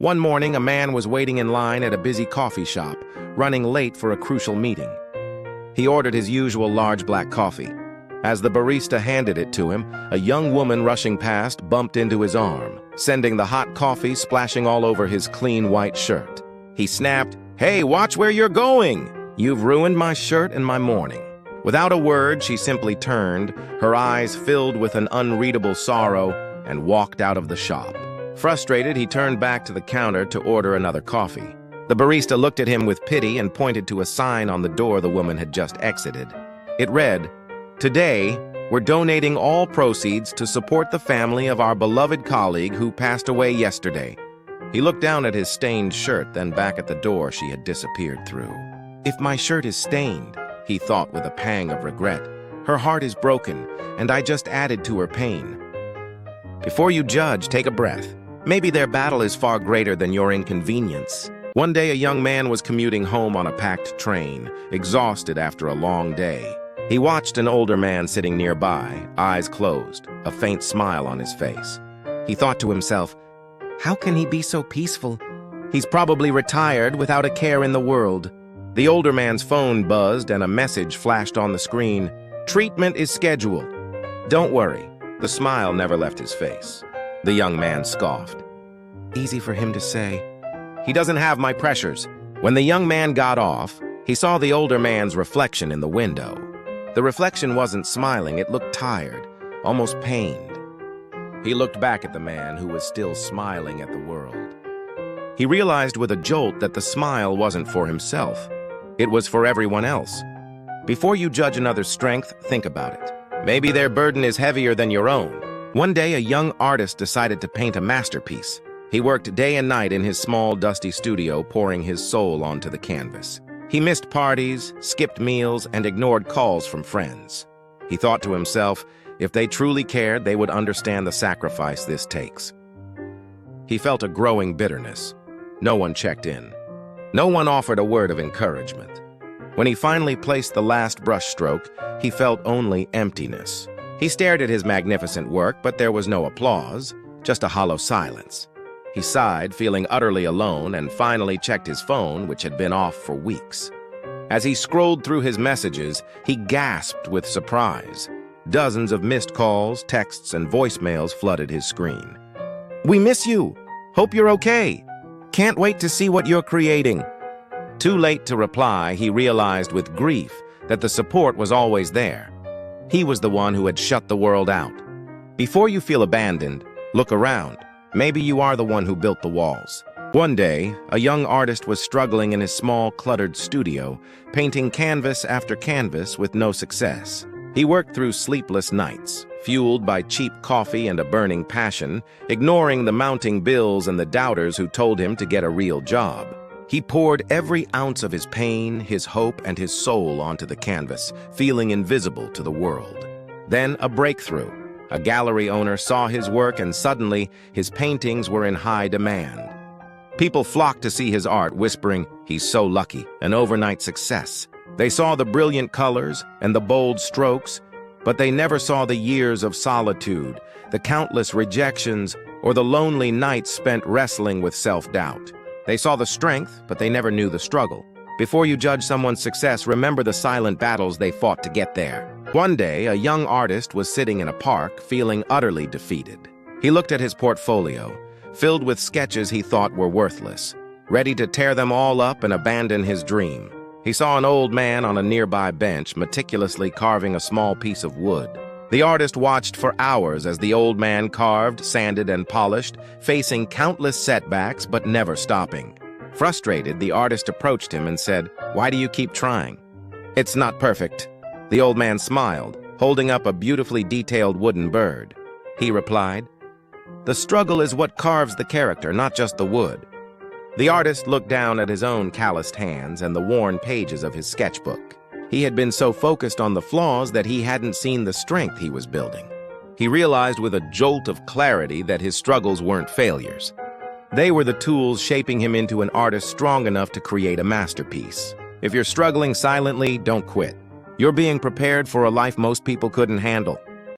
One morning, a man was waiting in line at a busy coffee shop, running late for a crucial meeting. He ordered his usual large black coffee. As the barista handed it to him, a young woman rushing past bumped into his arm, sending the hot coffee splashing all over his clean white shirt. He snapped, "Hey, watch where you're going! You've ruined my shirt and my morning." Without a word, she simply turned, her eyes filled with an unreadable sorrow, and walked out of the shop. Frustrated, he turned back to the counter to order another coffee. The barista looked at him with pity and pointed to a sign on the door the woman had just exited. It read, "Today, we're donating all proceeds to support the family of our beloved colleague who passed away yesterday." He looked down at his stained shirt, then back at the door she had disappeared through. "If my shirt is stained," he thought with a pang of regret, "her heart is broken, and I just added to her pain." Before you judge, take a breath. Maybe their battle is far greater than your inconvenience. One day, a young man was commuting home on a packed train, exhausted after a long day. He watched an older man sitting nearby, eyes closed, a faint smile on his face. He thought to himself, "How can he be so peaceful? He's probably retired without a care in the world." The older man's phone buzzed and a message flashed on the screen. "Treatment is scheduled." "Don't worry." The smile never left his face. The young man scoffed. Easy for him to say. "He doesn't have my pressures." When the young man got off, he saw the older man's reflection in the window. The reflection wasn't smiling, it looked tired, almost pained. He looked back at the man who was still smiling at the world. He realized with a jolt that the smile wasn't for himself. It was for everyone else. Before you judge another's strength, think about it. Maybe their burden is heavier than your own. One day, a young artist decided to paint a masterpiece. He worked day and night in his small, dusty studio, pouring his soul onto the canvas. He missed parties, skipped meals, and ignored calls from friends. He thought to himself, if they truly cared, they would understand the sacrifice this takes. He felt a growing bitterness. No one checked in. No one offered a word of encouragement. When he finally placed the last brushstroke, he felt only emptiness. He stared at his magnificent work, but there was no applause, just a hollow silence. He sighed, feeling utterly alone, and finally checked his phone, which had been off for weeks. As he scrolled through his messages, he gasped with surprise. Dozens of missed calls, texts, and voicemails flooded his screen. "We miss you. Hope you're okay. Can't wait to see what you're creating." Too late to reply, he realized with grief that the support was always there. He was the one who had shut the world out. Before you feel abandoned, look around. Maybe you are the one who built the walls. One day, a young artist was struggling in his small, cluttered studio, painting canvas after canvas with no success. He worked through sleepless nights, fueled by cheap coffee and a burning passion, ignoring the mounting bills and the doubters who told him to get a real job. He poured every ounce of his pain, his hope, and his soul onto the canvas, feeling invisible to the world. Then a breakthrough. A gallery owner saw his work and suddenly his paintings were in high demand. People flocked to see his art, whispering, "He's so lucky, an overnight success." They saw the brilliant colors and the bold strokes, but they never saw the years of solitude, the countless rejections, or the lonely nights spent wrestling with self-doubt. They saw the strength, but they never knew the struggle. Before you judge someone's success, remember the silent battles they fought to get there. One day, a young artist was sitting in a park, feeling utterly defeated. He looked at his portfolio, filled with sketches he thought were worthless, ready to tear them all up and abandon his dream. He saw an old man on a nearby bench, meticulously carving a small piece of wood. The artist watched for hours as the old man carved, sanded, and polished, facing countless setbacks but never stopping. Frustrated, the artist approached him and said, "Why do you keep trying?" "It's not perfect." The old man smiled, holding up a beautifully detailed wooden bird. He replied, "The struggle is what carves the character, not just the wood." The artist looked down at his own calloused hands and the worn pages of his sketchbook. He had been so focused on the flaws that he hadn't seen the strength he was building. He realized with a jolt of clarity that his struggles weren't failures. They were the tools shaping him into an artist strong enough to create a masterpiece. If you're struggling silently, don't quit. You're being prepared for a life most people couldn't handle.